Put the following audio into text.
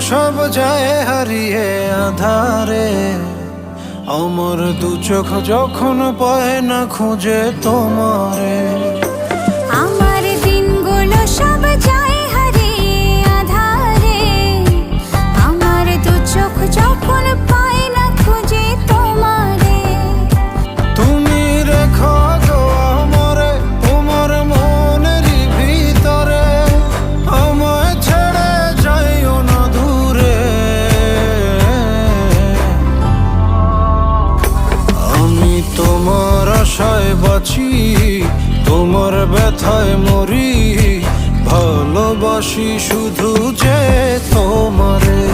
সব যায় হারিয়ে আধারে। আমার দু চোখ যখন পায় না খুঁজে তোমারে। আমার দিনগুলো সব যায় হারিয়ে আঁধারে। আমার দু চোখ যখন পায় না খুঁজে তোমারে। তুমি রেখো গো আমারে তোমার মনেরই ভিতরে, আমায় ছেড়ে যাইও না দূরে। আমি তোমার আশায় বাঁচি, তোমার ব্যথায় মরি, ভালোবাসি শুধু যে তোমারে।